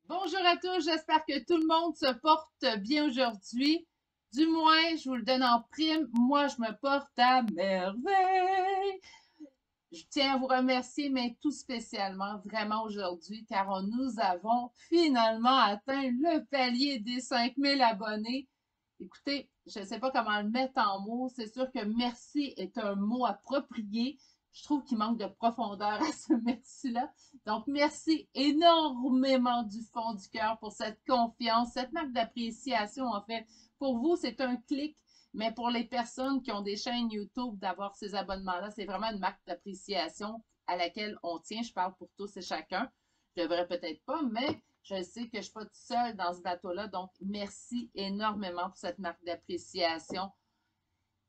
Bonjour à tous, j'espère que tout le monde se porte bien aujourd'hui. Du moins, je vous le donne en prime, moi je me porte à merveille. Je tiens à vous remercier, mais tout spécialement, vraiment aujourd'hui, car nous avons finalement atteint le palier des 5000 abonnés. Écoutez, je ne sais pas comment le mettre en mots. C'est sûr que merci est un mot approprié. Je trouve qu'il manque de profondeur à ce merci-là. Donc, merci énormément du fond du cœur pour cette confiance, cette marque d'appréciation, en fait. Pour vous, c'est un clic, mais pour les personnes qui ont des chaînes YouTube, d'avoir ces abonnements-là, c'est vraiment une marque d'appréciation à laquelle on tient. Je parle pour tous et chacun. Je devrais peut-être pas, mais je sais que je ne suis pas toute seule dans ce bateau-là. Donc, merci énormément pour cette marque d'appréciation.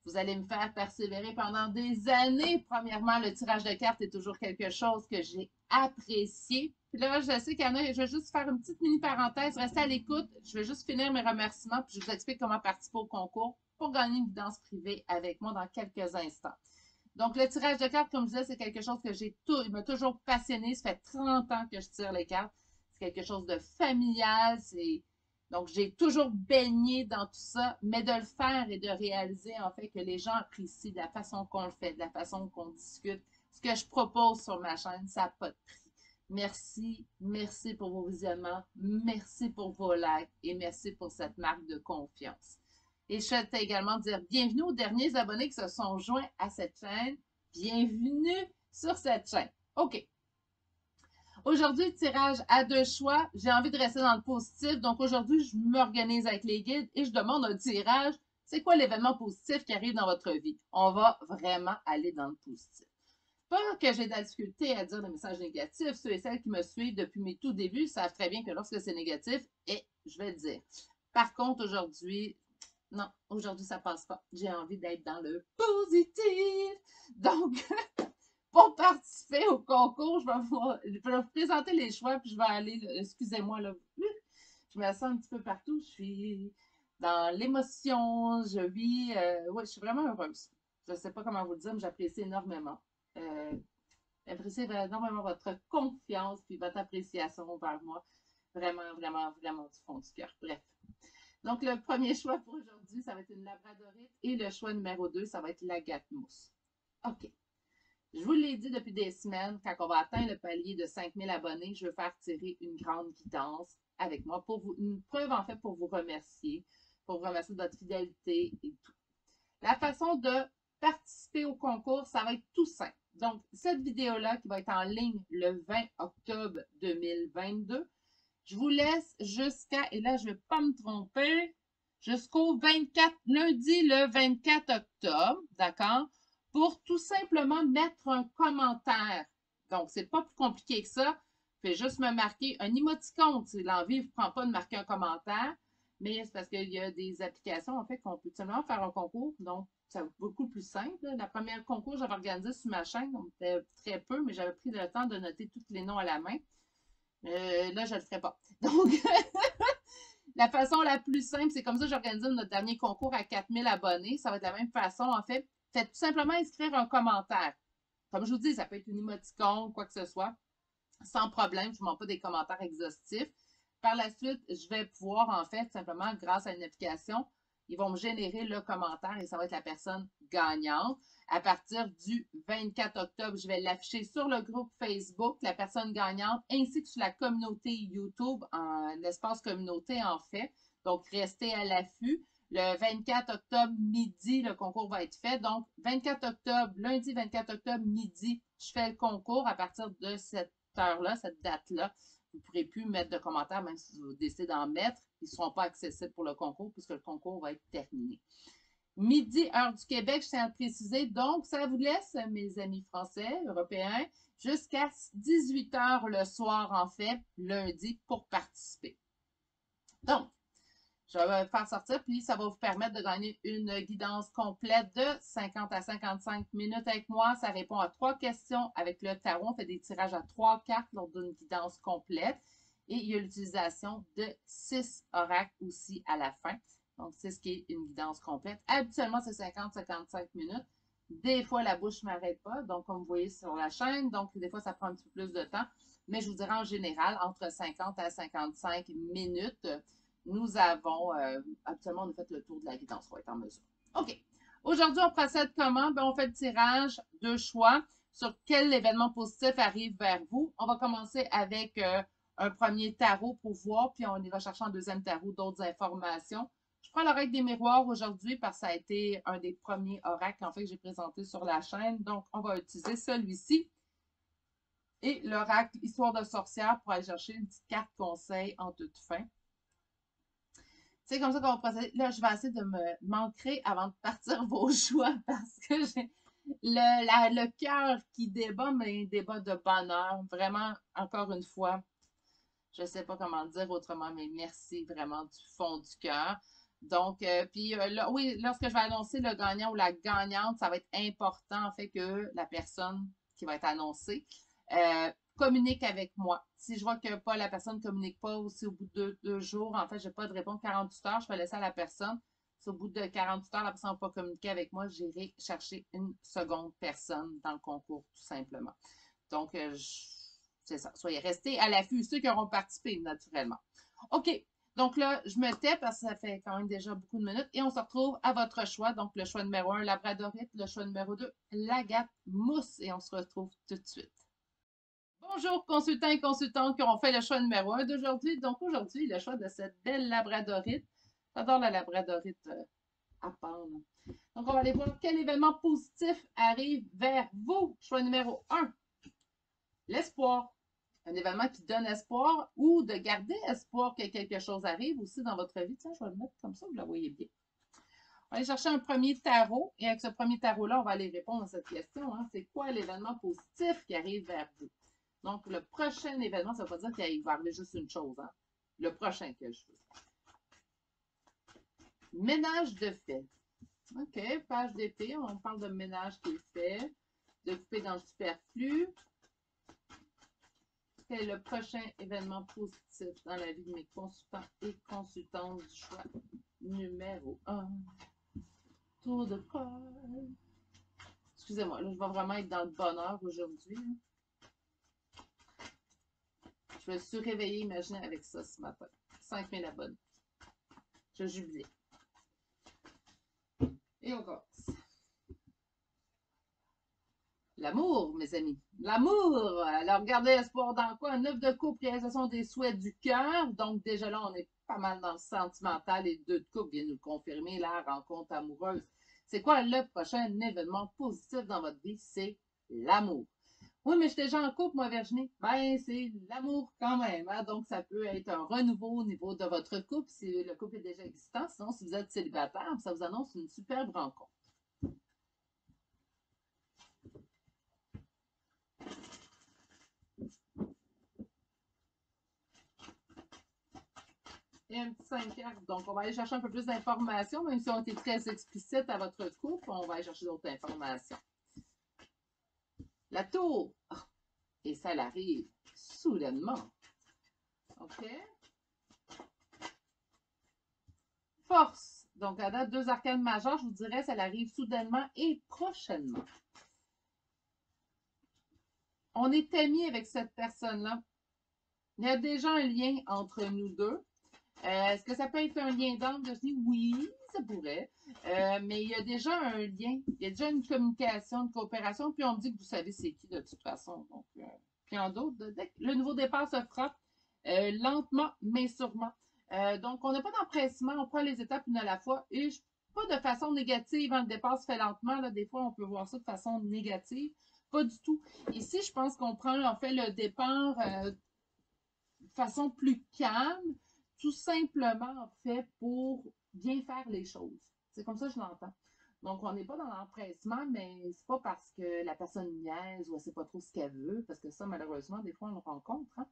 Vous allez me faire persévérer pendant des années. Premièrement, le tirage de cartes est toujours quelque chose que j'ai apprécié. Puis là, je sais qu'il y en a, je vais juste faire une petite mini parenthèse. Restez à l'écoute. Je vais juste finir mes remerciements, puis je vous explique comment participer au concours pour gagner une guidance privée avec moi dans quelques instants. Donc, le tirage de cartes, comme je disais, c'est quelque chose que il m'a toujours passionné. Ça fait 30 ans que je tire les cartes. C'est quelque chose de familial. Donc, j'ai toujours baigné dans tout ça, mais de le faire et de réaliser, en fait, que les gens apprécient de la façon qu'on le fait, de la façon qu'on discute. Ce que je propose sur ma chaîne, ça n'a pas de prix. Merci, merci pour vos visionnements, merci pour vos likes et merci pour cette marque de confiance. Et je souhaite également dire bienvenue aux derniers abonnés qui se sont joints à cette chaîne. Bienvenue sur cette chaîne. OK. Aujourd'hui, tirage à deux choix. J'ai envie de rester dans le positif. Donc aujourd'hui, je m'organise avec les guides et je demande un tirage. C'est quoi l'événement positif qui arrive dans votre vie? On va vraiment aller dans le positif. Pas que j'ai de la difficulté à dire des messages négatifs. Ceux et celles qui me suivent depuis mes tout débuts savent très bien que lorsque c'est négatif, et je vais le dire. Par contre, aujourd'hui, non, aujourd'hui, ça passe pas. J'ai envie d'être dans le positif. Donc, pour participer au concours, je vais vous présenter les choix, puis je vais aller, excusez-moi, là, je me sens un petit peu partout. Je suis dans l'émotion, je vis, ouais, je suis vraiment heureuse. Je ne sais pas comment vous le dire, mais j'apprécie énormément. Euh, J'apprécie énormément votre confiance puis votre appréciation envers moi. Vraiment, vraiment, vraiment du fond du cœur. Bref. Donc, le premier choix pour aujourd'hui, ça va être une labradorite. Et le choix numéro 2, ça va être l'Agathe-mousse. OK. Je vous l'ai dit depuis des semaines, quand on va atteindre le palier de 5000 abonnés, je veux faire tirer une grande guidance avec moi pour vous, une preuve en fait pour vous remercier de votre fidélité et tout. La façon de participer au concours, ça va être tout simple. Donc, cette vidéo-là qui va être en ligne le 20 octobre 2022, je vous laisse jusqu'à, et là, je ne vais pas me tromper, jusqu'au 24, lundi le 24 octobre, d'accord, pour tout simplement mettre un commentaire. Donc, c'est pas plus compliqué que ça. Je vais juste me marquer un émoticône. Si l'envie ne vous prend pas de marquer un commentaire, mais c'est parce qu'il y a des applications, en fait, qu'on peut tout simplement faire un concours. Donc, c'est beaucoup plus simple. La première concours que j'avais organisé sur ma chaîne, on était très peu, mais j'avais pris le temps de noter tous les noms à la main. Là, je ne le ferai pas. Donc, la façon la plus simple, c'est comme ça que j'organise notre dernier concours à 4000 abonnés. Ça va être de la même façon, en fait. Faites tout simplement inscrire un commentaire. Comme je vous dis, ça peut être une émoticône, quoi que ce soit. Sans problème, je ne vous demande pas des commentaires exhaustifs. Par la suite, je vais pouvoir, en fait, simplement, grâce à une application, ils vont me générer le commentaire et ça va être la personne gagnante. À partir du 24 octobre, je vais l'afficher sur le groupe Facebook, la personne gagnante, ainsi que sur la communauté YouTube, l'espace communauté, en fait. Donc, restez à l'affût. Le 24 octobre, midi, le concours va être fait. Donc, 24 octobre, lundi 24 octobre, midi, je fais le concours à partir de cette heure-là, cette date-là. Vous ne pourrez plus mettre de commentaires, même si vous décidez d'en mettre. Ils ne seront pas accessibles pour le concours puisque le concours va être terminé. Midi, heure du Québec, je tiens à le préciser. Donc, ça vous laisse, mes amis français, européens, jusqu'à 18 heures le soir, en fait, lundi, pour participer. Donc, je vais faire sortir, puis ça va vous permettre de gagner une guidance complète de 50 à 55 minutes avec moi. Ça répond à 3 questions avec le tarot. On fait des tirages à 3 cartes lors d'une guidance complète. Et il y a l'utilisation de 6 oracles aussi à la fin. Donc, c'est ce qui est une guidance complète. Habituellement, c'est 50-55 minutes. Des fois, la bouche ne m'arrête pas, donc comme vous voyez sur la chaîne, donc des fois, ça prend un petit peu plus de temps. Mais je vous dirais en général, entre 50 à 55 minutes, nous avons, actuellement, on a fait le tour de la guidance, on va être en mesure. OK. Aujourd'hui, on procède comment? Ben, on fait le tirage de choix sur quel événement positif arrive vers vous. On va commencer avec un premier tarot pour voir, puis on ira chercher en deuxième tarot d'autres informations. Je prends l'oracle des miroirs aujourd'hui parce que ça a été un des premiers oracles en fait que j'ai présenté sur la chaîne. Donc, on va utiliser celui-ci et l'oracle Histoire de sorcière pour aller chercher une petite carte conseil en toute fin. C'est comme ça qu'on va procéder. Là, je vais essayer de m'ancrer avant de partir vos choix parce que j'ai le cœur qui débat, mais débat de bonheur. Vraiment, encore une fois, je ne sais pas comment le dire autrement, mais merci vraiment du fond du cœur. Donc, puis là, oui, lorsque je vais annoncer le gagnant ou la gagnante, ça va être important en fait que la personne qui va être annoncée communique avec moi. Si je vois que pas la personne ne communique pas aussi au bout de 2 jours, en fait, je n'ai pas de réponse 48 heures, je vais laisser à la personne. Si au bout de 48 heures, la personne n'a pas communiqué avec moi, j'irai chercher une seconde personne dans le concours, tout simplement. Donc, c'est ça. Soyez restés à l'affût, ceux qui auront participé, naturellement. OK. Donc là, je me tais parce que ça fait quand même déjà beaucoup de minutes et on se retrouve à votre choix. Donc, le choix numéro 1, Labradorite. Le choix numéro 2, l'Agate Mousse. Et on se retrouve tout de suite. Bonjour, consultants et consultantes qui ont fait le choix numéro 1 d'aujourd'hui. Donc, aujourd'hui, le choix de cette belle Labradorite. J'adore la Labradorite à part. Donc, on va aller voir quel événement positif arrive vers vous. Choix numéro 1, l'espoir. Un événement qui donne espoir ou de garder espoir que quelque chose arrive aussi dans votre vie. Tiens, je vais le mettre comme ça, vous la voyez bien. On va aller chercher un premier tarot et avec ce premier tarot-là, on va aller répondre à cette question. Hein. C'est quoi l'événement positif qui arrive vers vous? Donc, le prochain événement, ça ne veut pas dire qu'il va arriver juste une chose. Hein. Le prochain que je veux. Ménage de fait. OK, page d'épée, on parle de ménage qui est fait, de couper dans le superflu. Quel est le prochain événement positif dans la vie de mes consultants et consultantes du choix numéro 1? Tour de corde. Excusez-moi, là, je vais vraiment être dans le bonheur aujourd'hui. Je me suis réveillée, imaginez, avec ça ce matin. 5000 abonnés. Je jubilais. Et on commence. L'amour, mes amis. L'amour. Alors, regardez espoir dans quoi? Un 9 de coupe, réalisation des souhaits du cœur. Donc, déjà là, on est pas mal dans le sentimental et 2 de coupe viennent nous le confirmer, la rencontre amoureuse. C'est quoi le prochain événement positif dans votre vie? C'est l'amour. Oui, mais je suis déjà en couple, moi, Virginie. Ben, c'est l'amour quand même. Hein? Donc, ça peut être un renouveau au niveau de votre couple si le couple est déjà existant. Sinon, si vous êtes célibataire, ça vous annonce une superbe rencontre. Et un petit 5 cartes. Donc, on va aller chercher un peu plus d'informations, même si on été très explicite à votre couple, on va aller chercher d'autres informations. La tour. Et ça arrive soudainement. OK? Force. Donc, à date, 2 arcanes majeures, je vous dirais, ça arrive soudainement et prochainement. On est amis avec cette personne-là. Il y a déjà un lien entre nous deux. Est-ce que ça peut être un lien d'âme de vie? Oui, ça pourrait. Mais il y a déjà un lien. Il y a déjà une communication, une coopération. Puis on me dit que vous savez c'est qui de toute façon. Donc, puis en d'autres, le nouveau départ se fera lentement, mais sûrement. Donc, on n'a pas d'empressement. On prend les étapes une à la fois. Et pas de façon négative. Hein, le départ se fait lentement. Là, des fois, on peut voir ça de façon négative. Pas du tout. Ici, je pense qu'on prend en fait le départ de façon plus calme, tout simplement en fait pour bien faire les choses. C'est comme ça que je l'entends. Donc, on n'est pas dans l'empressement, mais c'est pas parce que la personne niaise ou elle ne sait pas trop ce qu'elle veut, parce que ça, malheureusement, des fois, on le rencontre, hein,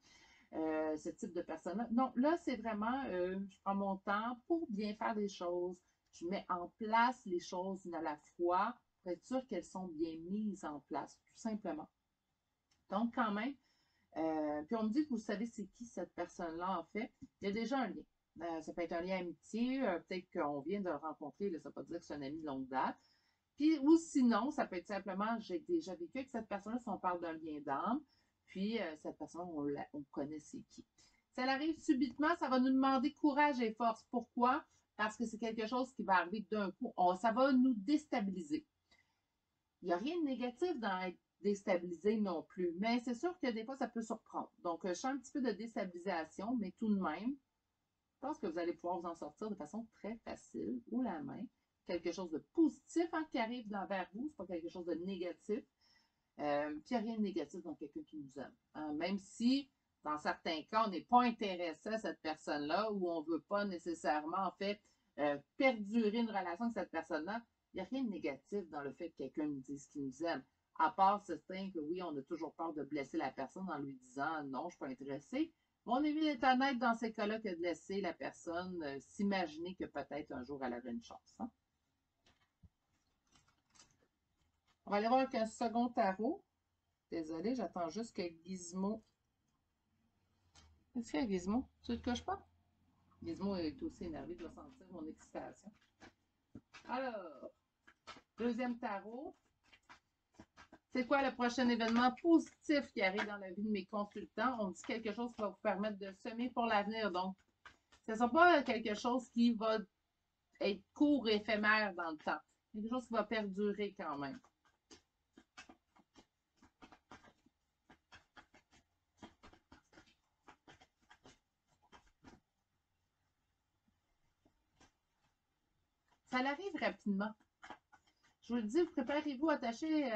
ce type de personne-là. Non, là, c'est vraiment, je prends mon temps pour bien faire les choses. Je mets en place les choses une à la fois pour être sûr qu'elles sont bien mises en place, tout simplement. Donc, quand même, puis on me dit que vous savez c'est qui cette personne-là, en fait. Il y a déjà un lien. Ça peut être un lien amitié, peut-être qu'on vient de le rencontrer, là, ça ne veut pas dire que c'est un ami de longue date. Puis, ou sinon, ça peut être simplement, j'ai déjà vécu avec cette personne-là, si on parle d'un lien d'âme, puis cette personne, on connaît c'est qui. Ça arrive subitement, ça va nous demander courage et force. Pourquoi? Parce que c'est quelque chose qui va arriver d'un coup. Ça va nous déstabiliser. Il n'y a rien de négatif dans être déstabilisé non plus, mais c'est sûr que des fois, ça peut surprendre. Donc, je sens un petit peu de déstabilisation, mais tout de même, je pense que vous allez pouvoir vous en sortir de façon très facile, ou la main. Quelque chose de positif qui arrive vers vous, c'est pas quelque chose de négatif. Puis il n'y a rien de négatif dans quelqu'un qui nous aime. Même si, dans certains cas, on n'est pas intéressé à cette personne-là ou on ne veut pas nécessairement, en fait, perdurer une relation avec cette personne-là, il n'y a rien de négatif dans le fait que quelqu'un nous dise qu'il nous aime. À part certain que oui, on a toujours peur de blesser la personne en lui disant non, je ne suis pas intéressé. Mais on est mieux d'être honnête dans ces cas-là que de laisser la personne s'imaginer que peut-être un jour elle aurait une chance. Hein? On va aller voir avec un second tarot. Désolée, j'attends juste que Gizmo. Qu'est-ce qu'il y a, Gizmo? Tu ne te coches pas? Gizmo est aussi énervé, de sentir mon excitation. Alors, deuxième tarot. C'est quoi le prochain événement positif qui arrive dans la vie de mes consultants? On dit quelque chose qui va vous permettre de semer pour l'avenir. Donc, ce ne sera pas quelque chose qui va être court et éphémère dans le temps. Quelque chose qui va perdurer quand même. Ça arrive rapidement. Je vous le dis, préparez-vous, attachez,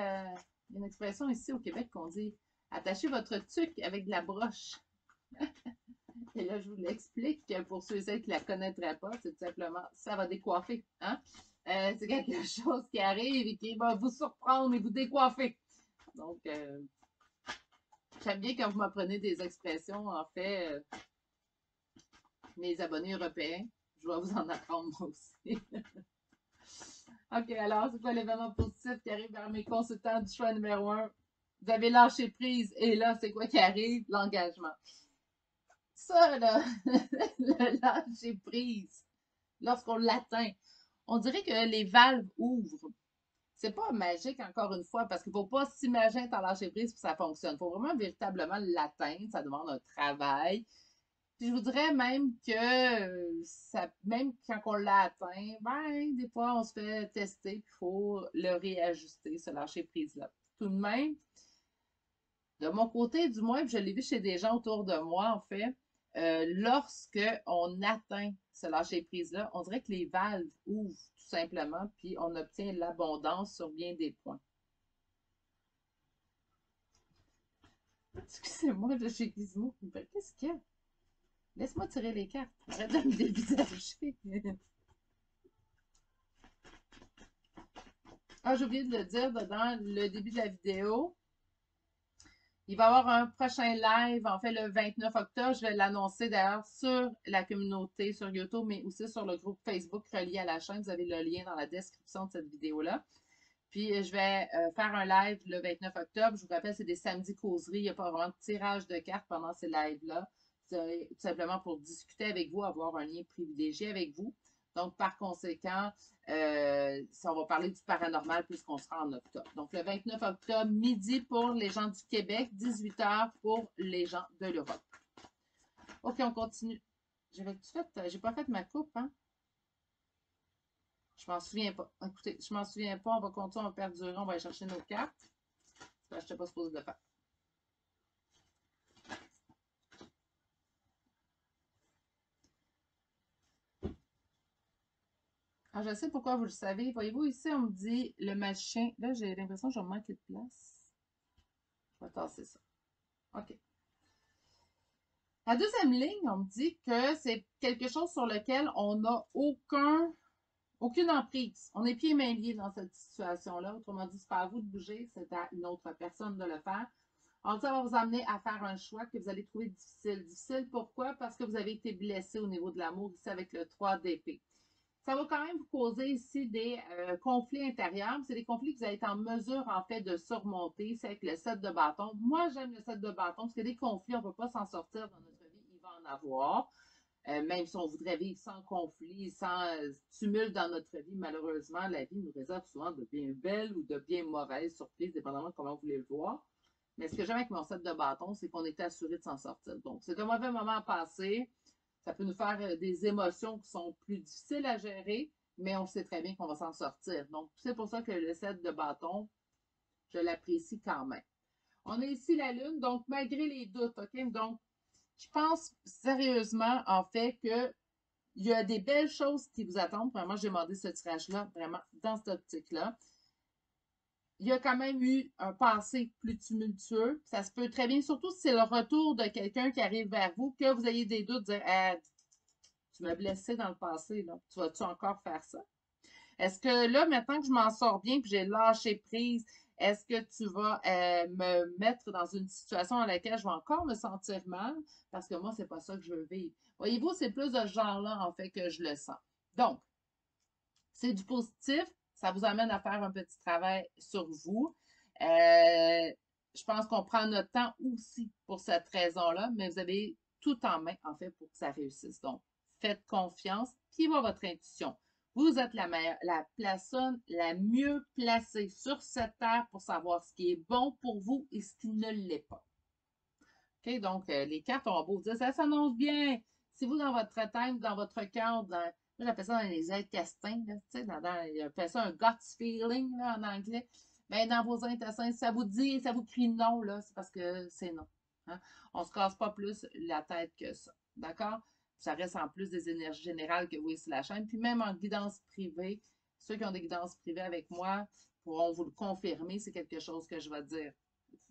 une expression ici au Québec qu'on dit, attachez votre tuque avec de la broche. Et là, je vous l'explique pour ceux et celles qui ne la connaîtraient pas, c'est tout simplement, ça va décoiffer. Hein? C'est quelque chose qui arrive et qui va vous surprendre et vous décoiffer. Donc, j'aime bien quand vous m'apprenez des expressions, en fait, mes abonnés européens, je vais vous en apprendre moi aussi. OK, alors, c'est quoi l'événement positif qui arrive vers mes consultants du choix numéro 1? Vous avez lâché prise et là, c'est quoi qui arrive? L'engagement. Ça, là, le lâcher prise, lorsqu'on l'atteint, on dirait que les valves ouvrent. C'est pas magique, encore une fois, parce qu'il ne faut pas s'imaginer être en lâcher prise pour que ça fonctionne. Il faut vraiment véritablement l'atteindre. Ça demande un travail. Puis je vous dirais même que ça, même quand on l'a atteint, ben, des fois, on se fait tester, puis il faut le réajuster, ce lâcher prise-là. Tout de même, de mon côté, du moins, puis je l'ai vu chez des gens autour de moi, en fait, lorsque on atteint ce lâcher prise-là, on dirait que les valves ouvrent tout simplement, puis on obtient l'abondance sur bien des points. Excusez-moi, je suis Gizmo. Qu'est-ce qu'il y a? Laisse-moi tirer les cartes. Arrête de me dévisager. Ah, j'ai oublié de le dire dans le début de la vidéo. Il va y avoir un prochain live, en fait, le 29 octobre. Je vais l'annoncer d'ailleurs sur la communauté, sur YouTube, mais aussi sur le groupe Facebook relié à la chaîne. Vous avez le lien dans la description de cette vidéo-là. Puis, je vais faire un live le 29 octobre. Je vous rappelle, c'est des samedis causeries. Il n'y a pas vraiment de tirage de cartes pendant ces lives-là. C'est tout simplement pour discuter avec vous, avoir un lien privilégié avec vous. Donc, par conséquent, on va parler du paranormal puisqu'on sera en octobre. Donc, le 29 octobre, midi pour les gens du Québec, 18h pour les gens de l'Europe. OK, on continue. J'ai pas fait ma coupe, hein? Je m'en souviens pas. Écoutez, je m'en souviens pas. On va continuer, on va perdurer, on va aller chercher nos cartes. Je n'étais pas supposée de le faire. Alors, je sais pourquoi vous le savez. Voyez-vous, ici, on me dit le machin. Là, j'ai l'impression que je vais manquer de place. Je vais tasser ça. OK. La deuxième ligne, on me dit que c'est quelque chose sur lequel on n'a aucune emprise. On est pieds et mains liés dans cette situation-là. Autrement dit, c'est pas à vous de bouger, c'est à une autre personne de le faire. Alors, ça va vous amener à faire un choix que vous allez trouver difficile. Difficile, pourquoi? Parce que vous avez été blessé au niveau de l'amour, ici, avec le 3 d'épée. Ça va quand même vous causer ici des conflits intérieurs. C'est des conflits que vous allez être en mesure, en fait, de surmonter. C'est avec le 7 de bâton. Moi, j'aime le 7 de bâton parce que des conflits, on ne peut pas s'en sortir dans notre vie. Il va en avoir. Même si on voudrait vivre sans conflit, sans tumulte dans notre vie, malheureusement, la vie nous réserve souvent de bien belles ou de bien mauvaises surprises, dépendamment de comment vous voulez le voir. Mais ce que j'aime avec mon set de bâtons, c'est qu'on est assuré de s'en sortir. Donc, c'est un mauvais moment à passer. Ça peut nous faire des émotions qui sont plus difficiles à gérer, mais on sait très bien qu'on va s'en sortir. Donc, c'est pour ça que le set de bâtons, je l'apprécie quand même. On a ici la Lune, donc malgré les doutes, OK? Donc, je pense sérieusement, en fait, que il y a des belles choses qui vous attendent. Vraiment, j'ai demandé ce tirage-là, vraiment, dans cette optique-là. Il y a quand même eu un passé plus tumultueux. Ça se peut très bien, surtout si c'est le retour de quelqu'un qui arrive vers vous, que vous ayez des doutes, dire ah, tu m'as blessé dans le passé, là. Tu vas-tu encore faire ça? Est-ce que là, maintenant que je m'en sors bien, que j'ai lâché prise, est-ce que tu vas me mettre dans une situation dans laquelle je vais encore me sentir mal? Parce que moi, c'est pas ça que je veux vivre. Voyez-vous, c'est plus de ce genre-là, en fait, que je le sens. Donc, c'est du positif. Ça vous amène à faire un petit travail sur vous. Je pense qu'on prend notre temps aussi pour cette raison-là, mais vous avez tout en main, en fait, pour que ça réussisse. Donc, faites confiance. Qui va votre intuition? Vous êtes la personne la mieux placée sur cette terre pour savoir ce qui est bon pour vous et ce qui ne l'est pas. OK? Donc, les cartes ont beau dire, ça s'annonce bien. Si vous, dans votre tête, dans votre cœur, moi, j'appelle ça dans les ailes castings, tu sais, j'appelle ça un gut feeling, là, en anglais. Mais dans vos intestins, si ça vous dit, ça vous crie non, là, c'est parce que c'est non. Hein? On ne se casse pas plus la tête que ça. D'accord? Ça reste en plus des énergies générales que vous voyez sur la chaîne. Puis même en guidance privée, ceux qui ont des guidances privées avec moi pourront vous le confirmer. C'est quelque chose que je vais dire.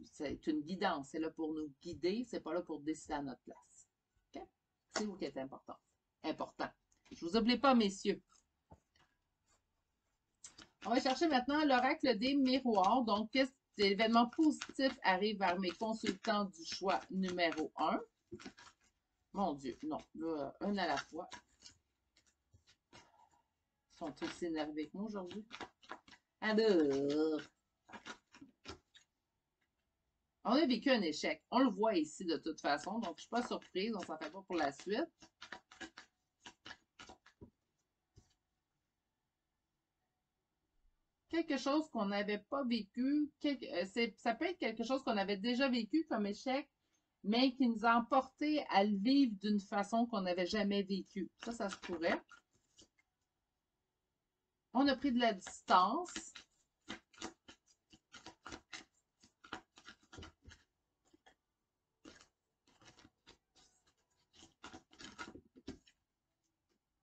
C'est une guidance. C'est là pour nous guider. C'est pas là pour décider à notre place. OK? C'est vous qui êtes important. Important. Je vous oublie pas, messieurs. On va chercher maintenant l'oracle des miroirs. Donc, qu'est-ce que l'événement positif arrive vers mes consultants du choix numéro 1? Mon Dieu, non. Là, un à la fois. Ils sont tous énervés que moi aujourd'hui. Alors, on a vécu un échec. On le voit ici de toute façon, donc je ne suis pas surprise. On ne s'en fait pas pour la suite. Quelque chose qu'on n'avait pas vécu, ça peut être quelque chose qu'on avait déjà vécu comme échec, mais qui nous a emporté à le vivre d'une façon qu'on n'avait jamais vécu. Ça se pourrait. On a pris de la distance.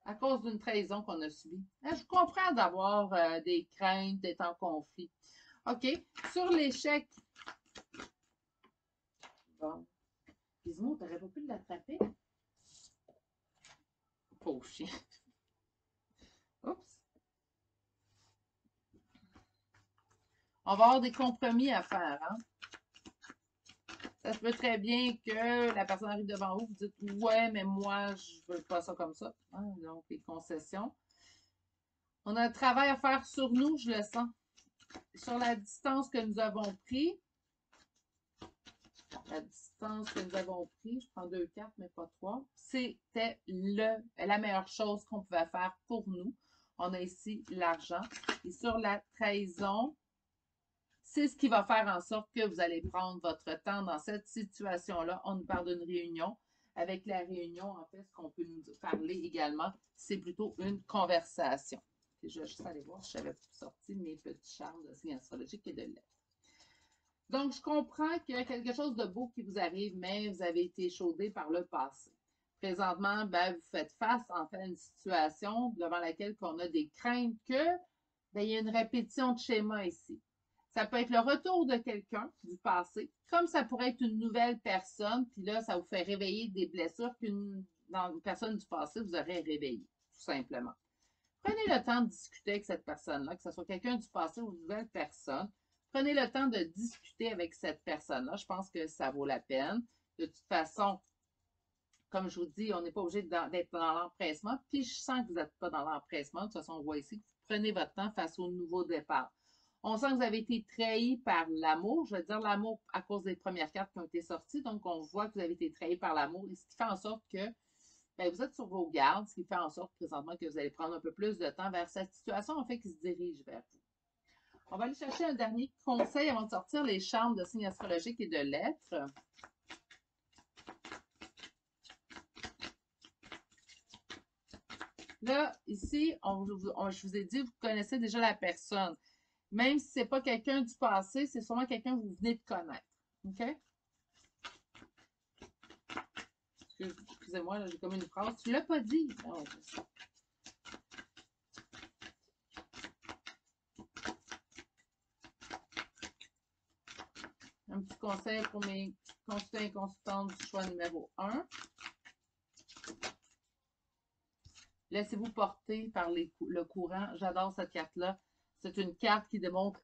À cause d'une trahison qu'on a subie. Je comprends d'avoir des craintes, d'être en conflit. OK. Sur l'échec. Bon. Gizmo, t'aurais pas pu l'attraper? Pauvre chien. Oups. On va avoir des compromis à faire, hein? Ça se peut très bien que la personne arrive devant vous, vous dites ouais, mais moi, je veux pas ça comme ça. Hein? Donc, les concessions. On a un travail à faire sur nous, je le sens. Sur la distance que nous avons pris. La distance que nous avons pris, je prends 2 cartes, mais pas 3. C'était la meilleure chose qu'on pouvait faire pour nous. On a ici l'argent. Et sur la trahison, c'est ce qui va faire en sorte que vous allez prendre votre temps dans cette situation-là. On nous parle d'une réunion. Avec la réunion, en fait, ce qu'on peut nous parler également, c'est plutôt une conversation. Et je vais juste aller voir si j'avais sorti mes petits charmes de signes astrologiques et de lettres. Donc, je comprends qu'il y a quelque chose de beau qui vous arrive, mais vous avez été échaudé par le passé. Présentement, ben, vous faites face, en fait, à une situation devant laquelle on a des craintes que, ben, il y a une répétition de schéma ici. Ça peut être le retour de quelqu'un du passé, comme ça pourrait être une nouvelle personne, puis là, ça vous fait réveiller des blessures qu'une personne du passé vous aurait réveillées, tout simplement. Prenez le temps de discuter avec cette personne-là, que ce soit quelqu'un du passé ou une nouvelle personne. Prenez le temps de discuter avec cette personne-là. Je pense que ça vaut la peine. De toute façon, comme je vous dis, on n'est pas obligé d'être dans l'empressement. Puis je sens que vous n'êtes pas dans l'empressement. De toute façon, on voit ici que vous prenez votre temps face au nouveau départ. On sent que vous avez été trahi par l'amour. Je veux dire l'amour à cause des premières cartes qui ont été sorties. Donc, on voit que vous avez été trahi par l'amour. Et ce qui fait en sorte que bien, vous êtes sur vos gardes, ce qui fait en sorte présentement que vous allez prendre un peu plus de temps vers cette situation, en fait, qui se dirige vers vous. On va aller chercher un dernier conseil avant de sortir les charmes de signes astrologiques et de lettres. Là, ici, je vous ai dit, vous connaissez déjà la personne. Même si ce n'est pas quelqu'un du passé, c'est sûrement quelqu'un que vous venez de connaître. OK? Excusez-moi, là, j'ai comme une phrase. Tu ne l'as pas dit. Oh, un petit conseil pour mes consultants et consultantes du choix numéro 1. Laissez-vous porter par le courant. J'adore cette carte-là. C'est une carte qui démontre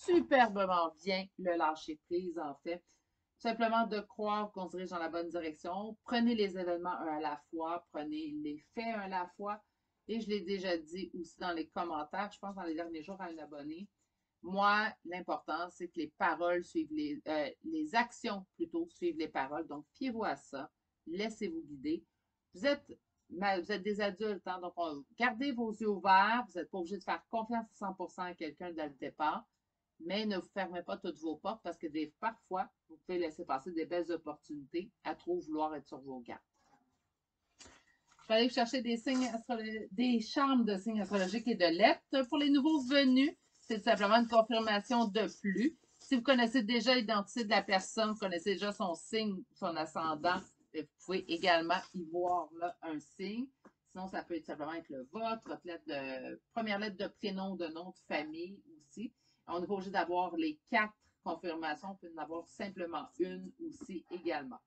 superbement bien le lâcher-prise, en fait. Tout simplement de croire qu'on se dirige dans la bonne direction. Prenez les événements un à la fois. Prenez les faits un à la fois. Et je l'ai déjà dit aussi dans les commentaires, je pense dans les derniers jours à un abonné. Moi, l'important, c'est que les paroles suivent les actions plutôt suivent les paroles. Donc, fiez-vous à ça. Laissez-vous guider. Vous êtes des adultes, hein, donc gardez vos yeux ouverts. Vous n'êtes pas obligé de faire confiance à 100% à quelqu'un dès le départ, mais ne vous fermez pas toutes vos portes parce que parfois, vous pouvez laisser passer des belles opportunités à trop vouloir être sur vos gardes. Je vais aller chercher des charmes de signes astrologiques et de lettres. Pour les nouveaux venus, c'est tout simplement une confirmation de plus. Si vous connaissez déjà l'identité de la personne, vous connaissez déjà son signe, son ascendant, vous pouvez également y voir là, un signe. Sinon, ça peut simplement être le vôtre, votre première lettre de prénom, de nom de famille aussi. On n'est pas obligé d'avoir les 4 confirmations, on peut en avoir simplement une aussi également.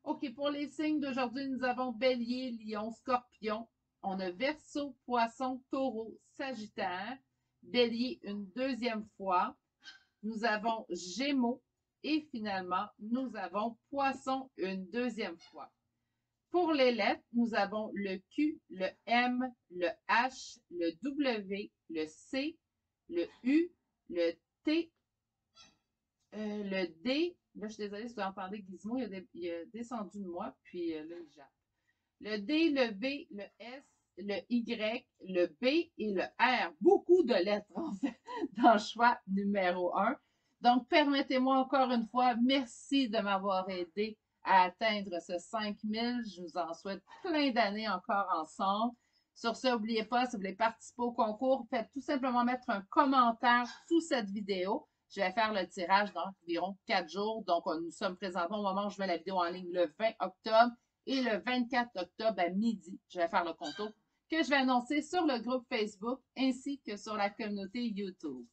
OK, pour les signes d'aujourd'hui, nous avons Bélier, Lion, Scorpion. On a Verseau, Poisson, Taureau, Sagittaire. Bélier une deuxième fois. Nous avons Gémeaux. Et finalement, nous avons Poisson une deuxième fois. Pour les lettres, nous avons le Q, le M, le H, le W, le C, le U, le T, le D. Là, je suis désolée si vous entendez Gizmo, il a descendu de moi, puis là, il jappe. Le D, le V, le S, le Y, le B et le R. Beaucoup de lettres, en fait, dans le choix numéro 1. Donc, permettez-moi encore une fois, merci de m'avoir aidé à atteindre ce 5000. Je vous en souhaite plein d'années encore ensemble. Sur ce, n'oubliez pas, si vous voulez participer au concours, faites tout simplement mettre un commentaire sous cette vidéo. Je vais faire le tirage dans environ 4 jours. Donc, nous sommes présentement au moment où je mets la vidéo en ligne le 20 octobre. Et le 24 octobre à midi, je vais faire le concours que je vais annoncer sur le groupe Facebook ainsi que sur la communauté YouTube.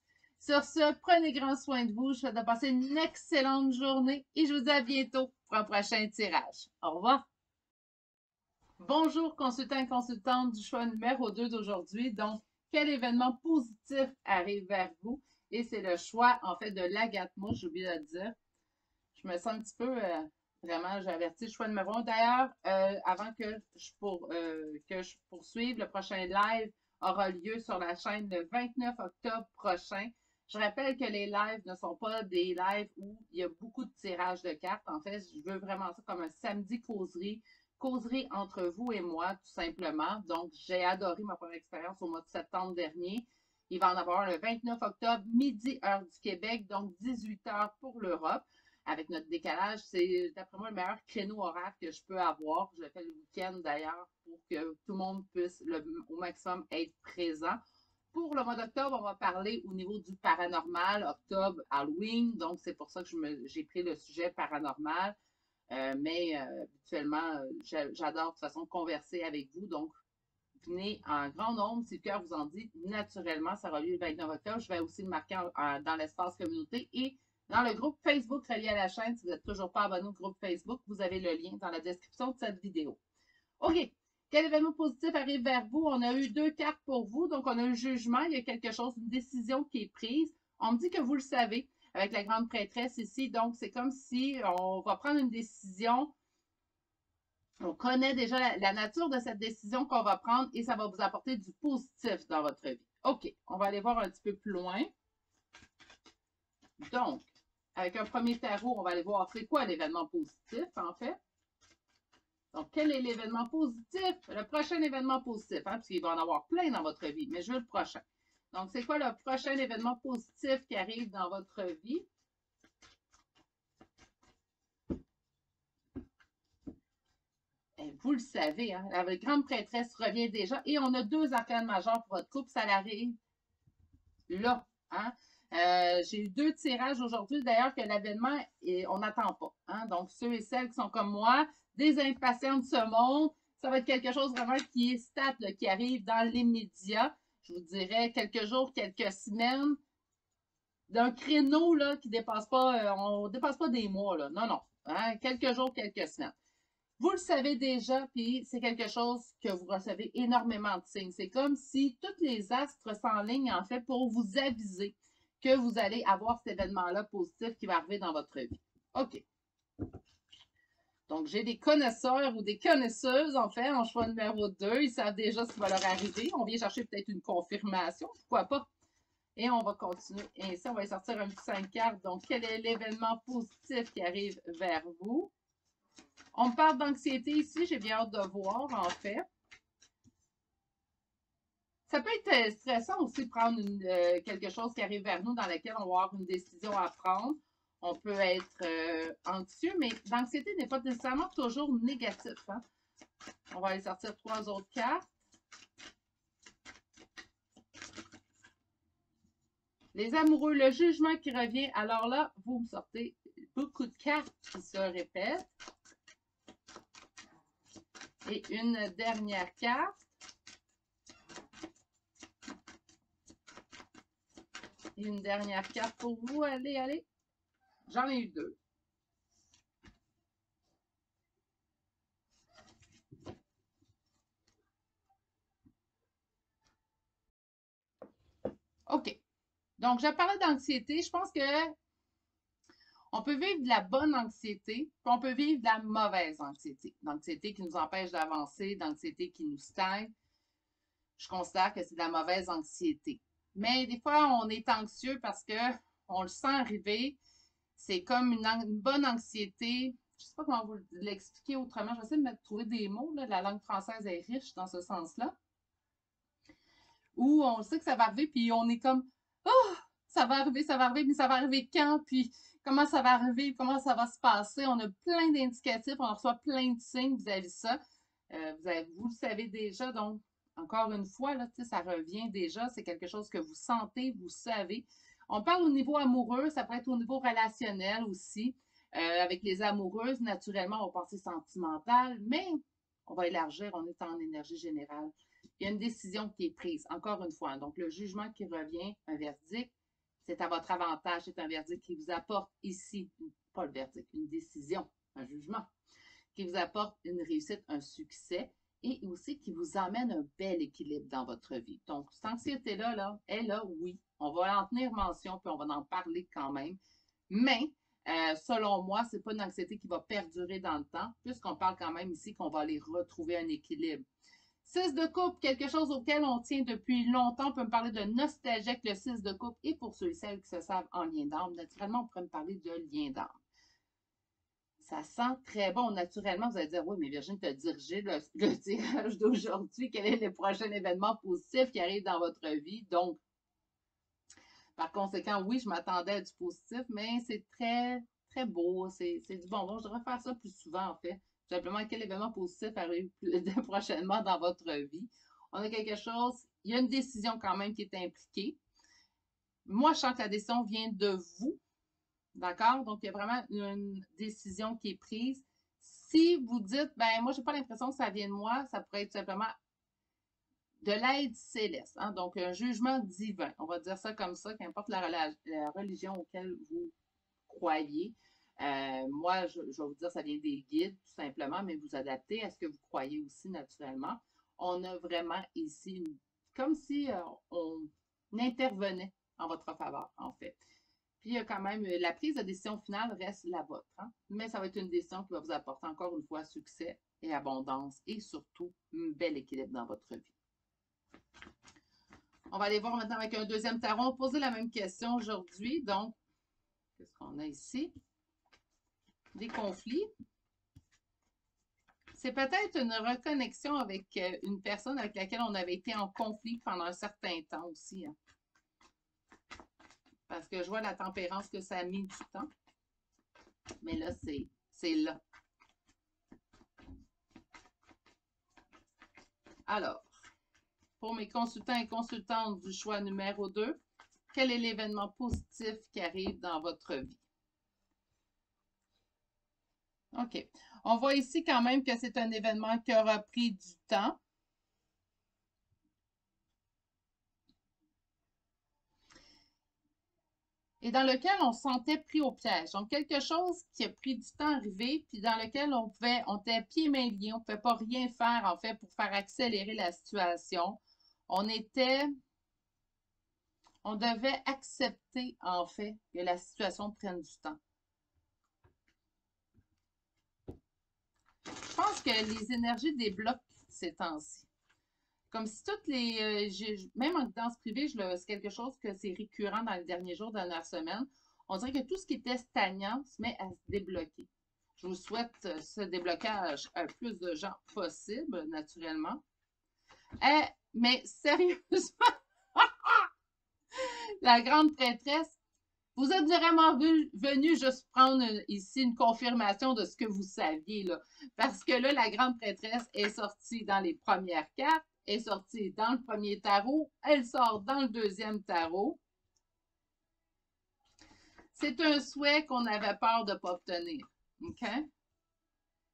Sur ce, prenez grand soin de vous. Je vous souhaite de passer une excellente journée et je vous dis à bientôt pour un prochain tirage. Au revoir. Bonjour, consultants et consultantes du choix numéro 2 d'aujourd'hui. Donc, quel événement positif arrive vers vous? Et c'est le choix, en fait, de l'Agathe-Mouche, j'ai oublié de le dire. Je me sens un petit peu, vraiment, j'ai averti le choix numéro 1. D'ailleurs, avant que je poursuive, le prochain live aura lieu sur la chaîne le 29 octobre prochain. Je rappelle que les lives ne sont pas des lives où il y a beaucoup de tirages de cartes. En fait, je veux vraiment ça comme un samedi causerie entre vous et moi, tout simplement. Donc, j'ai adoré ma première expérience au mois de septembre dernier. Il va en avoir le 29 octobre, midi, heure du Québec, donc 18 heures pour l'Europe. Avec notre décalage, c'est d'après moi le meilleur créneau horaire que je peux avoir. Je le fais le week-end d'ailleurs pour que tout le monde puisse au maximum être présent. Pour le mois d'octobre, on va parler au niveau du paranormal, octobre, Halloween. Donc, c'est pour ça que j'ai pris le sujet paranormal. Mais habituellement, j'adore de toute façon converser avec vous. Donc, venez en grand nombre si le cœur vous en dit. Naturellement, ça aura lieu le 29 octobre. Je vais aussi le marquer dans l'espace communauté et dans le groupe Facebook relié à la chaîne. Si vous n'êtes toujours pas abonné au groupe Facebook, vous avez le lien dans la description de cette vidéo. OK. Quel événement positif arrive vers vous? On a eu 2 cartes pour vous. Donc, on a un jugement. Il y a quelque chose, une décision qui est prise. On me dit que vous le savez avec la grande prêtresse ici. Donc, c'est comme si on va prendre une décision. On connaît déjà la nature de cette décision qu'on va prendre et ça va vous apporter du positif dans votre vie. OK. On va aller voir un petit peu plus loin. Donc, avec un premier tarot, on va aller voir c'est quoi l'événement positif, en fait. Donc, quel est l'événement positif? Le prochain événement positif, hein, parce qu'il va en avoir plein dans votre vie, mais je veux le prochain. Donc, c'est quoi le prochain événement positif qui arrive dans votre vie? Et vous le savez, hein, la grande prêtresse revient déjà et on a 2 arcanes majeures pour votre couple, ça arrive là. Hein? J'ai eu 2 tirages aujourd'hui, d'ailleurs, que l'événement, on n'attend pas. Hein? Donc, ceux et celles qui sont comme moi, des impatients de ce monde, ça va être quelque chose vraiment qui est stat, là, qui arrive dans l'immédiat. Je vous dirais quelques jours, quelques semaines, d'un créneau là, qui dépasse pas, on ne dépasse pas des mois. Là. Non, non. Hein? Quelques jours, quelques semaines. Vous le savez déjà, puis c'est quelque chose que vous recevez énormément de signes. C'est comme si tous les astres s'enlignent, en fait, pour vous aviser que vous allez avoir cet événement-là positif qui va arriver dans votre vie. OK. Donc, j'ai des connaisseurs ou des connaisseuses, en fait, en choix numéro 2. Ils savent déjà ce qui va leur arriver. On vient chercher peut-être une confirmation. Pourquoi pas? Et on va continuer. Ainsi, on va sortir un petit 5 cartes. Donc, quel est l'événement positif qui arrive vers vous? On me parle d'anxiété ici, j'ai bien hâte de voir, en fait. Ça peut être stressant aussi de prendre quelque chose qui arrive vers nous dans laquelle on va avoir une décision à prendre. On peut être anxieux, mais l'anxiété n'est pas nécessairement toujours négatif. Hein? On va aller sortir 3 autres cartes. Les amoureux, le jugement qui revient. Alors là, vous me sortez beaucoup de cartes qui se répètent. Et une dernière carte. Et une dernière carte pour vous. Allez, allez. J'en ai eu 2. OK. Donc, je parlais d'anxiété. Je pense que on peut vivre de la bonne anxiété, puis on peut vivre de la mauvaise anxiété. L'anxiété qui nous empêche d'avancer, l'anxiété qui nous stagne. Je considère que c'est de la mauvaise anxiété. Mais des fois, on est anxieux parce qu'on le sent arriver. C'est comme une bonne anxiété. Je ne sais pas comment vous l'expliquer autrement. Je vais essayer de trouver des mots. Là. La langue française est riche dans ce sens-là. Où on sait que ça va arriver, puis on est comme « Oh, ça va arriver, mais ça va arriver quand? Puis comment ça va arriver? Comment ça va se passer? » On a plein d'indicatifs, on reçoit plein de signes vis-à-vis de ça. Vous le savez déjà, donc encore une fois, là, ça revient déjà. C'est quelque chose que vous sentez, vous savez. On parle au niveau amoureux, ça peut être au niveau relationnel aussi. Avec les amoureuses, naturellement, on va penser sentimental, mais on va élargir, on est en énergie générale. Il y a une décision qui est prise, encore une fois. Donc, le jugement qui revient, un verdict, c'est à votre avantage. C'est un verdict qui vous apporte ici, pas le verdict, une décision, un jugement, qui vous apporte une réussite, un succès et aussi qui vous amène un bel équilibre dans votre vie. Donc, cette anxiété-là, là, est là, oui. On va en tenir mention puis on va en parler quand même. Mais, selon moi, ce n'est pas une anxiété qui va perdurer dans le temps, puisqu'on parle quand même ici qu'on va aller retrouver un équilibre. 6 de coupe, quelque chose auquel on tient depuis longtemps. On peut me parler de nostalgie avec le 6 de coupe. Et pour ceux et celles qui se savent en lien d'âme, naturellement, on pourrait me parler de lien d'âme. Ça sent très bon. Naturellement, vous allez dire, oui, mais Virginie, tu as dirigé le tirage d'aujourd'hui. Quel est le prochain événement positif qui arrive dans votre vie? Donc, par conséquent, oui, je m'attendais à du positif, mais c'est très, très beau. C'est du bonbon. Je devrais faire ça plus souvent, en fait. Tout simplement, quel événement positif arrive prochainement dans votre vie? On a quelque chose, il y a une décision quand même qui est impliquée. Moi, je sens que la décision vient de vous. D'accord? Donc, il y a vraiment une décision qui est prise. Si vous dites, ben moi, je n'ai pas l'impression que ça vient de moi, ça pourrait être simplement de l'aide céleste. Hein? Donc, un jugement divin. On va dire ça comme ça, qu'importe la religion auquel vous croyez. Moi, je vais vous dire, ça vient des guides, tout simplement, mais vous adaptez à ce que vous croyez aussi, naturellement. On a vraiment ici, comme si on intervenait en votre faveur, en fait. Puis, il y a quand même, la prise de décision finale reste la vôtre. Hein? Mais ça va être une décision qui va vous apporter encore une fois succès et abondance et surtout un bel équilibre dans votre vie. On va aller voir maintenant avec un deuxième tarot. On va poser la même question aujourd'hui. Donc, qu'est-ce qu'on a ici? Des conflits. C'est peut-être une reconnexion avec une personne avec laquelle on avait été en conflit pendant un certain temps aussi. Hein. Parce que je vois la tempérance que ça a mis du temps. Mais là, c'est là. Alors, pour mes consultants et consultantes du choix numéro 2, quel est l'événement positif qui arrive dans votre vie? OK. On voit ici quand même que c'est un événement qui aura pris du temps. Et dans lequel on se sentait pris au piège. Donc, quelque chose qui a pris du temps à arriver, puis dans lequel on était pieds et mains liés, on ne pouvait pas rien faire, en fait, pour faire accélérer la situation. On devait accepter, en fait, que la situation prenne du temps. Je pense que les énergies débloquent ces temps-ci. Comme si toutes les. Même en guidance privée, c'est quelque chose que c'est récurrent dans les derniers jours, dernières semaines. On dirait que tout ce qui était stagnant se met à se débloquer. Je vous souhaite ce déblocage à plus de gens possible, naturellement. Mais sérieusement, la grande prêtresse, vous êtes vraiment venu juste prendre ici une confirmation de ce que vous saviez, là. Parce que là, la grande prêtresse est sortie dans les premières cartes, est sortie dans le premier tarot, elle sort dans le deuxième tarot. C'est un souhait qu'on avait peur de ne pas obtenir. OK?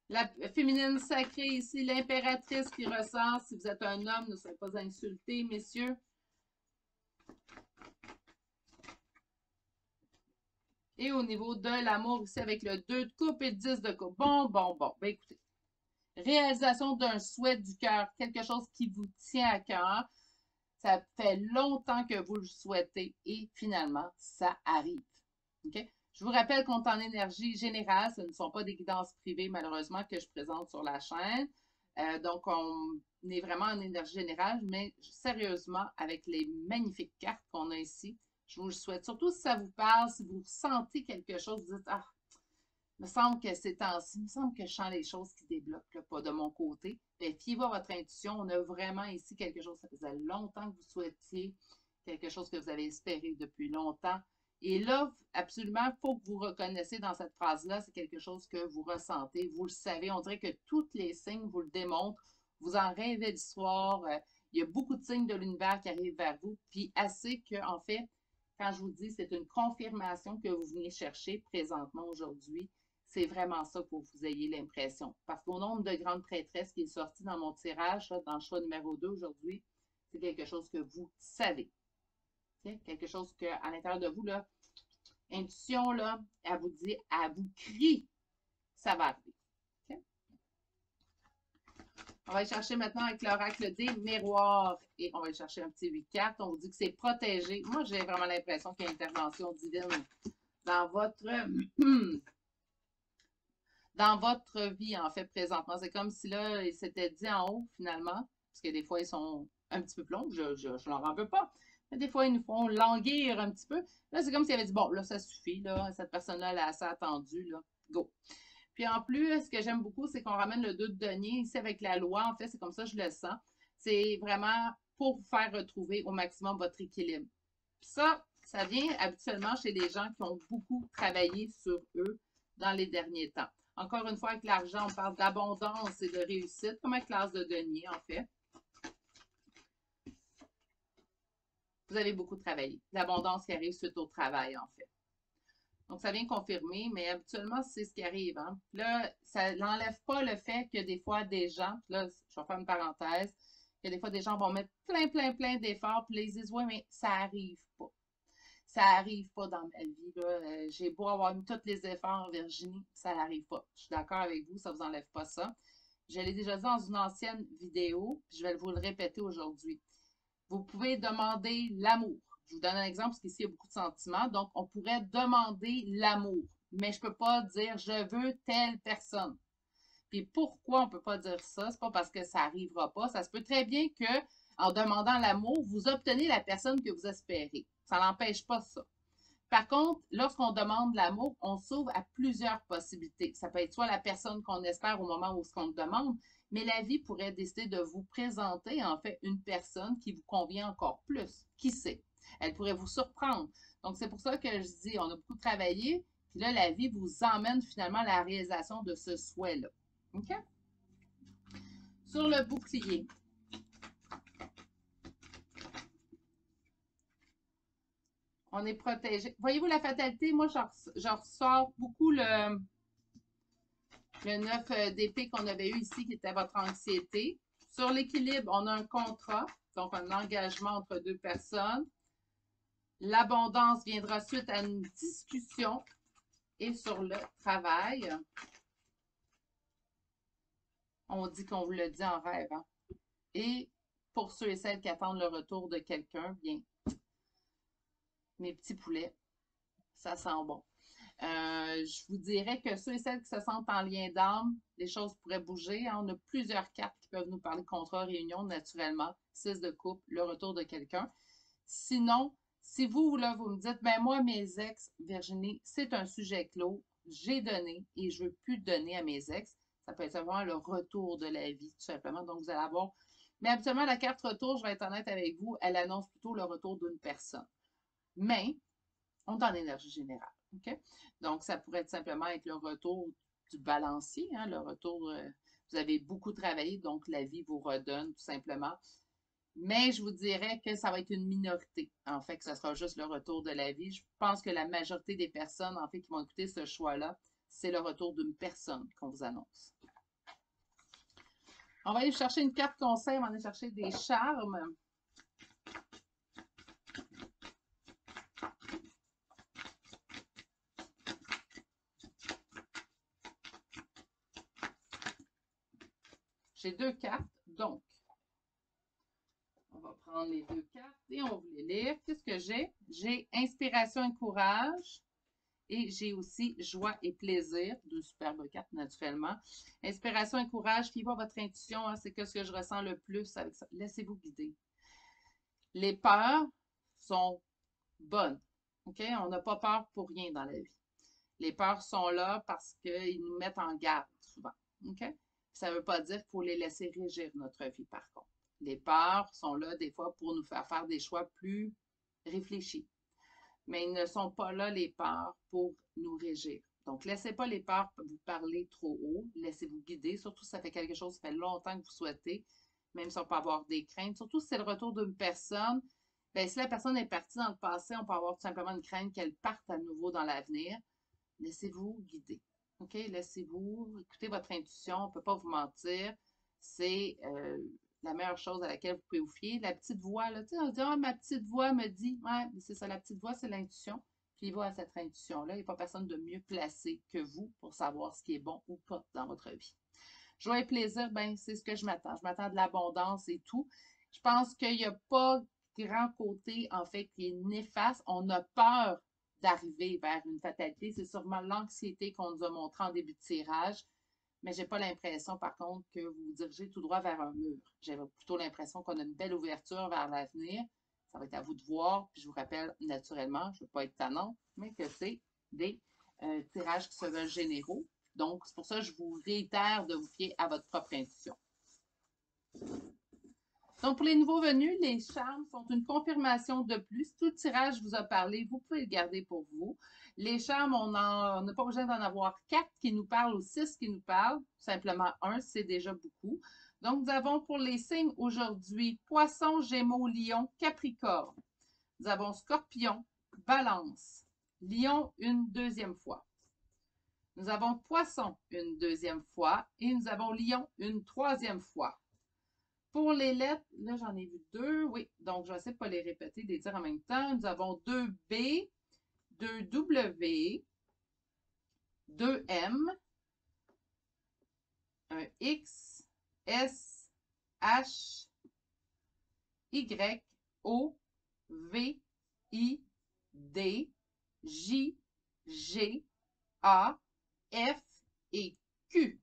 La féminine sacrée ici, l'impératrice qui ressort. Si vous êtes un homme, ne soyez pas insultés, messieurs. Et au niveau de l'amour ici avec le 2 de coupe et le 10 de coupe. Bon. Ben écoutez, réalisation d'un souhait du cœur, quelque chose qui vous tient à cœur. Ça fait longtemps que vous le souhaitez et finalement, ça arrive. Okay? Je vous rappelle qu'on est en énergie générale. Ce ne sont pas des guidances privées, malheureusement, que je présente sur la chaîne. Donc, on est vraiment en énergie générale, mais sérieusement, avec les magnifiques cartes qu'on a ici, je vous le souhaite. Surtout si ça vous parle, si vous ressentez quelque chose, vous dites « Ah, il me semble que c'est temps-ci, il me semble que je sens les choses qui débloquent, là, pas de mon côté. » Mais fiez-vous à votre intuition. On a vraiment ici quelque chose, ça faisait longtemps que vous souhaitiez, quelque chose que vous avez espéré depuis longtemps. Et là, absolument, il faut que vous reconnaissiez dans cette phrase-là, c'est quelque chose que vous ressentez, vous le savez. On dirait que tous les signes vous le démontrent. Vous en rêvez le soir. Il y a beaucoup de signes de l'univers qui arrivent vers vous. Puis assez que, en fait, quand je vous dis, c'est une confirmation que vous venez chercher présentement aujourd'hui. C'est vraiment ça pour que vous ayez l'impression. Parce qu'au nombre de grandes prêtresses qui est sorti dans mon tirage, là, dans le choix numéro 2 aujourd'hui, c'est quelque chose que vous savez. Okay? Quelque chose qu'à l'intérieur de vous, là, intuition, là, elle vous dit, elle vous crie, ça va arriver. Okay? On va aller chercher maintenant avec l'oracle des miroirs et on va aller chercher un petit 8 cartes. On vous dit que c'est protégé. Moi, j'ai vraiment l'impression qu'il y a une intervention divine dans votre vie, en fait, présentement. C'est comme si là, il s'était dit en haut, finalement, parce que des fois, ils sont un petit peu plombs, je leur en veux pas. Mais des fois, ils nous font languir un petit peu. Là, c'est comme s'il avait dit, bon, là, ça suffit, là, cette personne-là, elle a assez attendu, là, go. Puis en plus, ce que j'aime beaucoup, c'est qu'on ramène le 2 de denier. Ici, avec la loi, en fait, c'est comme ça que je le sens. C'est vraiment pour vous faire retrouver au maximum votre équilibre. Puis ça vient habituellement chez les gens qui ont beaucoup travaillé sur eux dans les derniers temps. Encore une fois, avec l'argent, on parle d'abondance et de réussite, comme avec l'as de denier, en fait. Vous avez beaucoup travaillé. L'abondance qui arrive suite au travail, en fait. Donc, ça vient confirmer, mais habituellement, c'est ce qui arrive. Hein. Là, ça n'enlève pas le fait que des fois, des gens, là, je vais faire une parenthèse, que des fois, des gens vont mettre plein d'efforts, puis ils disent, oui, mais ça n'arrive pas. Ça n'arrive pas dans ma vie. J'ai beau avoir mis tous les efforts, Virginie, ça n'arrive pas. Je suis d'accord avec vous, ça ne vous enlève pas ça. Je l'ai déjà dit dans une ancienne vidéo, puis je vais vous le répéter aujourd'hui. Vous pouvez demander l'amour. Je vous donne un exemple, parce qu'ici, il y a beaucoup de sentiments. Donc, on pourrait demander l'amour. Mais je ne peux pas dire « je veux telle personne ». Puis pourquoi on ne peut pas dire ça? C'est pas parce que ça n'arrivera pas. Ça se peut très bien qu'en demandant l'amour, vous obtenez la personne que vous espérez. Ça n'empêche pas ça. Par contre, lorsqu'on demande l'amour, on s'ouvre à plusieurs possibilités. Ça peut être soit la personne qu'on espère au moment où ce qu'on demande, mais la vie pourrait décider de vous présenter en fait une personne qui vous convient encore plus. Qui sait? Elle pourrait vous surprendre. Donc, c'est pour ça que je dis, on a beaucoup travaillé, puis là, la vie vous emmène finalement à la réalisation de ce souhait-là. OK? Sur le bouclier. On est protégé. Voyez-vous la fatalité? Moi, je ressors beaucoup le 9 d'épée qu'on avait eu ici, qui était votre anxiété. Sur l'équilibre, on a un contrat, donc un engagement entre deux personnes. L'abondance viendra suite à une discussion. Et sur le travail, on dit qu'on vous le dit en rêve. Hein? Et pour ceux et celles qui attendent le retour de quelqu'un, bien, mes petits poulets, ça sent bon. Je vous dirais que ceux et celles qui se sentent en lien d'âme, les choses pourraient bouger. Hein? On a plusieurs cartes qui peuvent nous parler de contrat, réunion, naturellement. 6 de coupe, le retour de quelqu'un. Sinon, si vous, là, vous me dites, ben moi, mes ex, Virginie, c'est un sujet clos. J'ai donné et je ne veux plus donner à mes ex. Ça peut être simplement le retour de la vie, tout simplement. Donc, vous allez avoir. Mais habituellement, la carte retour, je vais être honnête avec vous, elle annonce plutôt le retour d'une personne. Mais, on est en énergie générale. OK? Donc, ça pourrait être simplement être le retour du balancier, hein, le retour, vous avez beaucoup travaillé, donc la vie vous redonne tout simplement. Mais je vous dirais que ça va être une minorité, en fait, que ce sera juste le retour de la vie. Je pense que la majorité des personnes, en fait, qui vont écouter ce choix-là, c'est le retour d'une personne qu'on vous annonce. On va aller chercher une carte conseil, on va aller chercher des charmes. J'ai 2 cartes, donc on va prendre les 2 cartes et on va vous les lire. Qu'est-ce que j'ai? J'ai inspiration et courage. Et j'ai aussi joie et plaisir, 2 superbes cartes naturellement. Inspiration et courage, qui va votre intuition, hein, c'est ce que je ressens le plus avec ça. Laissez-vous guider. Les peurs sont bonnes. OK? On n'a pas peur pour rien dans la vie. Les peurs sont là parce qu'ils nous mettent en garde souvent. OK? Ça ne veut pas dire qu'il faut les laisser régir notre vie, par contre. Les peurs sont là des fois pour nous faire des choix plus réfléchis. Mais ils ne sont pas là, les peurs, pour nous régir. Donc, laissez pas les peurs vous parler trop haut. Laissez-vous guider. Surtout si ça fait quelque chose, ça fait longtemps que vous souhaitez, même si on peut avoir des craintes. Surtout si c'est le retour d'une personne. Bien, si la personne est partie dans le passé, on peut avoir tout simplement une crainte qu'elle parte à nouveau dans l'avenir. Laissez-vous guider. OK? Laissez-vous écouter votre intuition. On ne peut pas vous mentir. C'est la meilleure chose à laquelle vous pouvez vous fier. La petite voix, là, tu sais, on dit, ah, ma petite voix me dit, ouais, c'est ça, la petite voix, c'est l'intuition. Puis il va à cette intuition-là. Il n'y a pas personne de mieux placé que vous pour savoir ce qui est bon ou pas dans votre vie. Joie et plaisir, ben, c'est ce que je m'attends. Je m'attends de l'abondance et tout. Je pense qu'il n'y a pas grand côté, en fait, qui est néfaste. On a peur d'arriver vers une fatalité. C'est sûrement l'anxiété qu'on nous a montré en début de tirage. Mais je n'ai pas l'impression, par contre, que vous vous dirigez tout droit vers un mur. J'ai plutôt l'impression qu'on a une belle ouverture vers l'avenir. Ça va être à vous de voir. Puis je vous rappelle, naturellement, je ne veux pas être tannante, mais que c'est des tirages qui se veulent généraux. Donc, c'est pour ça que je vous réitère de vous fier à votre propre intuition. Donc, pour les nouveaux venus, les charmes sont une confirmation de plus. Tout le tirage vous a parlé, vous pouvez le garder pour vous. Les charmes, on n'a pas besoin d'en avoir 4 qui nous parlent ou 6 qui nous parlent. Simplement 1, c'est déjà beaucoup. Donc, nous avons pour les signes aujourd'hui Poisson, Gémeaux, Lion, Capricorne. Nous avons Scorpion, Balance, Lion une deuxième fois. Nous avons Poisson une deuxième fois et nous avons Lion une troisième fois. Pour les lettres, là, j'en ai vu 2. Oui, donc je vais essayer de ne pas les répéter, de les dire en même temps. Nous avons 2 B, 2 W, 2 M, un X, S, H, Y, O, V, I, D, J, G, A, F et Q.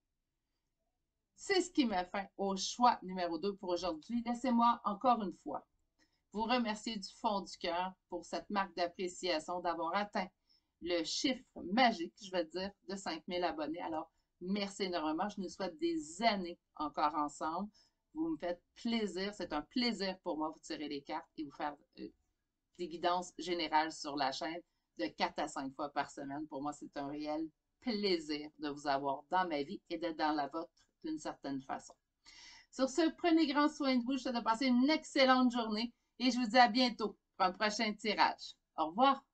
C'est ce qui met fin au choix numéro 2 pour aujourd'hui. Laissez-moi encore une fois vous remercier du fond du cœur pour cette marque d'appréciation d'avoir atteint le chiffre magique, je vais dire, de 5000 abonnés. Alors, merci énormément. Je nous souhaite des années encore ensemble. Vous me faites plaisir. C'est un plaisir pour moi de vous tirer les cartes et vous faire des guidances générales sur la chaîne de 4 à 5 fois par semaine. Pour moi, c'est un réel plaisir de vous avoir dans ma vie et d'être dans la vôtre d'une certaine façon. Sur ce, prenez grand soin de vous. Je vous souhaite de passer une excellente journée et je vous dis à bientôt pour un prochain tirage. Au revoir.